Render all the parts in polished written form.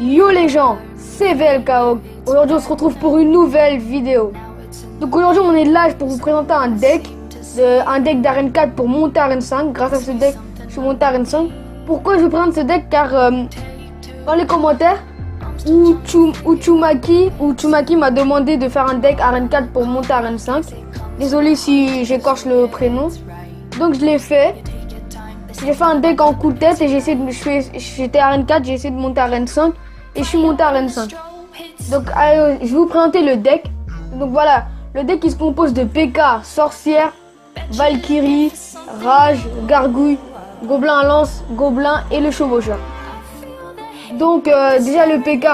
Yo les gens, c'est VLKO. Aujourd'hui on se retrouve pour une nouvelle vidéo. Donc aujourd'hui on est là pour vous présenter un deck d'Arène 4 pour monter Arène 5. Grâce à ce deck, je suis monté Arène 5. Pourquoi je vous présente ce deck? Car dans les commentaires, Uchumaki m'a demandé de faire un deck Arène 4 pour monter Arène 5. Désolé si j'écorche le prénom. Donc je l'ai fait. J'ai fait un deck en coup de tête et j'étais Arène 4, j'ai essayé de monter Arène 5 et je suis monté Arène 5. Donc je vais vous présenter le deck. Donc voilà, le deck il se compose de PK, sorcière, Valkyrie, rage, gargouille, gobelin à lance, gobelin et le chevaucheur. Donc déjà le PK,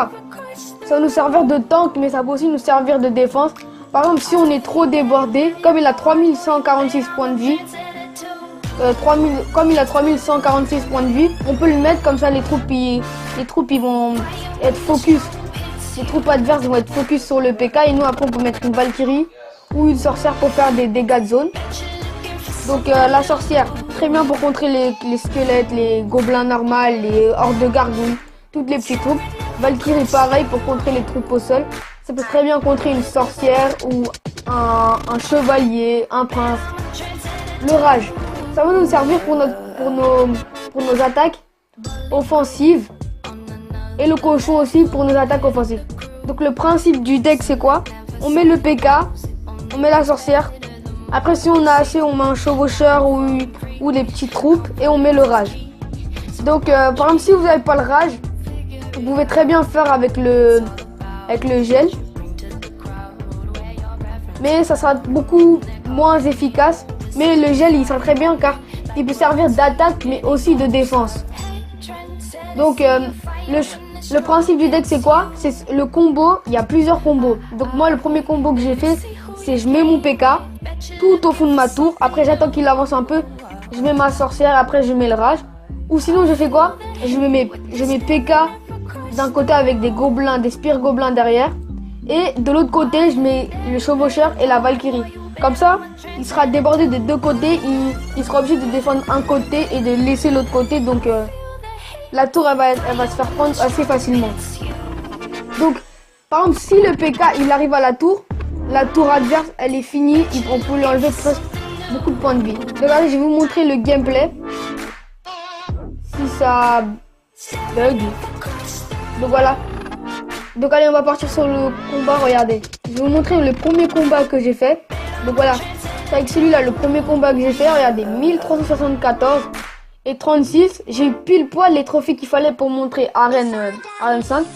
ça va nous servir de tank mais ça peut aussi nous servir de défense. Par exemple si on est trop débordé, comme il a 3146 points de vie, comme il a 3146 points de vie, on peut le mettre comme ça, les troupes ils vont être focus. Les troupes adverses vont être focus sur le PK et nous après on peut mettre une Valkyrie ou une sorcière pour faire des dégâts de zone. Donc la sorcière, très bien pour contrer les squelettes, les gobelins normaux, les hordes de gargouilles, toutes les petites troupes. Valkyrie pareil pour contrer les troupes au sol. Ça peut très bien contrer une sorcière ou un chevalier, un prince. Le rage. Ça va nous servir pour nos attaques offensives et le cochon aussi pour nos attaques offensives. Donc le principe du deck c'est quoi? On met le PK, on met la sorcière. Après si on a assez on met un chevaucheur ou des petites troupes et on met le rage. Donc par exemple si vous n'avez pas le rage, vous pouvez très bien faire avec le gel. Mais ça sera beaucoup moins efficace. Mais le gel il sera très bien car il peut servir d'attaque mais aussi de défense. Donc le principe du deck c'est quoi? C'est le combo, il y a plusieurs combos. Donc moi le premier combo que j'ai fait c'est je mets mon PK tout au fond de ma tour. Après j'attends qu'il avance un peu, je mets ma sorcière, après je mets le rage. Ou sinon je fais quoi? Je mets PK d'un côté avec des gobelins, des spires gobelins derrière. Et de l'autre côté je mets le chevaucheur et la Valkyrie. Comme ça, il sera débordé des deux côtés, il sera obligé de défendre un côté et de laisser l'autre côté. Donc la tour elle va se faire prendre assez facilement. Donc par exemple si le PK il arrive à la tour adverse elle est finie, on peut lui enlever presque beaucoup de points de vie. Regardez, je vais vous montrer le gameplay. Si ça bug. Donc voilà. Donc allez on va partir sur le combat, regardez. Je vais vous montrer le premier combat que j'ai fait. Donc voilà, c'est avec celui-là le premier combat que j'ai fait. Regardez, 1374 et 36. J'ai eu pile poil les trophées qu'il fallait pour montrer Arène 5.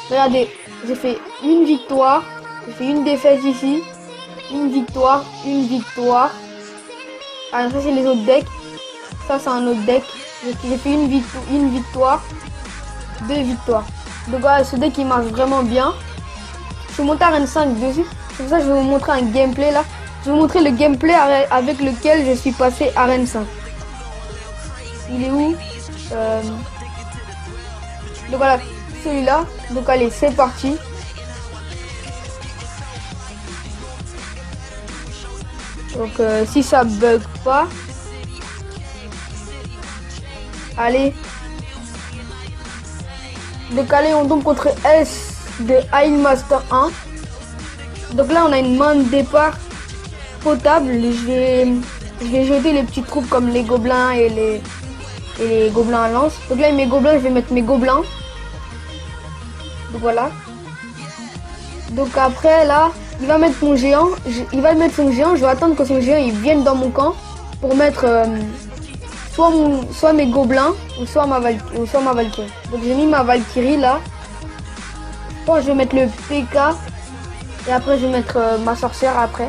Regardez, j'ai fait une victoire. J'ai fait une défaite ici. Une victoire. Ah, ça c'est les autres decks. Ça c'est un autre deck. J'ai fait une victoire. 2 victoires. Donc voilà, ce deck il marche vraiment bien. Je suis monté Arène 5 dessus. C'est pour ça que je vais vous montrer un gameplay là. Je vais vous montrer le gameplay avec lequel je suis passé Arène 5. Il est où? Donc voilà, celui-là. Donc allez, c'est parti. Donc si ça bug pas. Allez. Donc allez, on tombe contre S de Master 1. Donc là on a une main de départ potable. Je vais jeter les petites troupes comme les gobelins et les gobelins à lance. Donc là mes gobelins, je vais mettre mes gobelins. Donc voilà. Donc après là, il va mettre son géant. Je vais attendre que son géant il vienne dans mon camp pour mettre soit mes gobelins ou soit ma Valkyrie. Donc j'ai mis ma Valkyrie là. Bon, je vais mettre le PK et après je vais mettre ma sorcière après.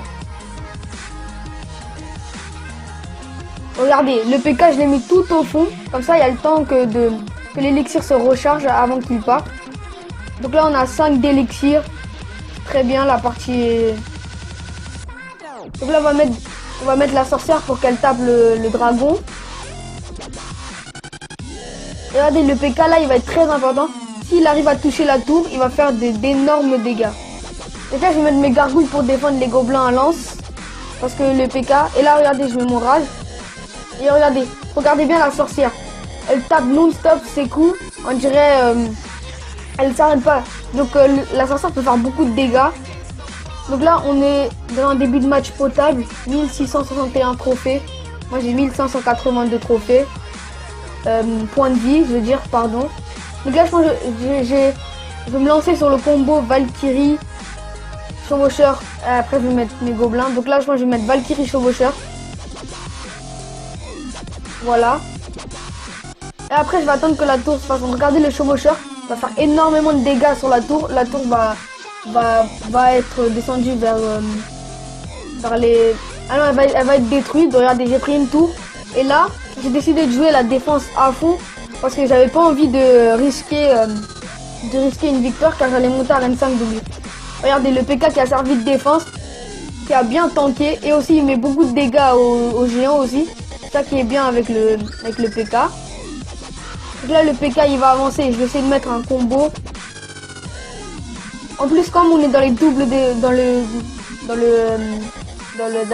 Regardez, le PK je l'ai mis tout au fond, comme ça il y a le temps que l'élixir se recharge avant qu'il parte. Donc là on a 5 d'élixir, très bien la partie est... Donc là on va mettre la sorcière pour qu'elle tape le dragon. Et regardez, le PK là il va être très important. S'il arrive à toucher la tour, il va faire d'énormes dégâts. Donc là, je vais mettre mes gargouilles pour défendre les gobelins à lance. Parce que le PK... Et là, regardez, je mets mon rage. Et regardez bien la sorcière. Elle tape non-stop ses coups. On dirait... elle s'arrête pas. Donc la sorcière peut faire beaucoup de dégâts. Donc là, on est dans un début de match potable. 1661 trophées. Moi, j'ai 1582 trophées. Points de vie, je veux dire, pardon. Donc là, je pense que je vais me lancer sur le combo Valkyrie, chevaucheur. Après, je vais mettre mes gobelins. Donc là, je pense que je vais mettre Valkyrie, chevaucheur. Voilà. Et après, je vais attendre que la tour se fasse. Regardez, le chevaucheur va faire énormément de dégâts sur la tour. La tour va être descendue vers les... Ah non, elle va être détruite. Regardez, j'ai pris une tour. Et là, j'ai décidé de jouer la défense à fond. Parce que j'avais pas envie de risquer une victoire car j'allais monter à 25W. Regardez, le PK qui a servi de défense, qui a bien tanké. Et aussi, il met beaucoup de dégâts aux géants aussi. C'est ça qui est bien avec le PK. Donc là, le PK, il va avancer. Je vais essayer de mettre un combo. En plus, comme on est dans les doubles dans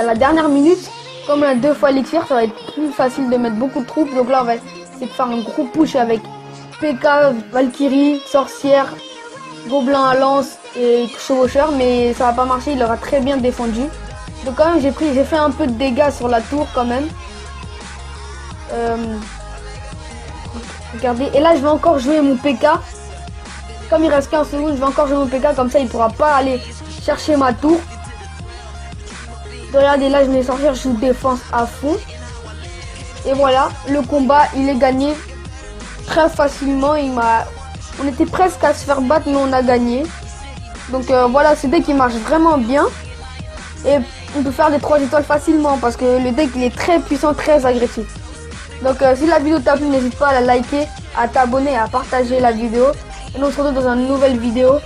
la dernière minute, comme on a 2 fois l'élixir, ça va être plus facile de mettre beaucoup de troupes. Donc là, on va essayer de faire un gros push avec PK, Valkyrie, sorcière, gobelin à lance et chevaucheur. Mais ça va pas marcher, il aura très bien défendu. Donc quand même, j'ai fait un peu de dégâts sur la tour quand même. Regardez, et là, je vais encore jouer mon PK. Comme il reste 15 secondes, je vais encore jouer mon PK, comme ça il pourra pas aller chercher ma tour. Regardez, là je mets sorcière, je joue défense à fond. Et voilà, le combat il est gagné très facilement. On était presque à se faire battre, mais on a gagné. Donc voilà, ce deck il marche vraiment bien. Et on peut faire des 3 étoiles facilement parce que le deck il est très puissant, très agressif. Donc si la vidéo t'a plu, n'hésite pas à la liker, à t'abonner et à partager la vidéo. Et nous on se retrouve dans une nouvelle vidéo.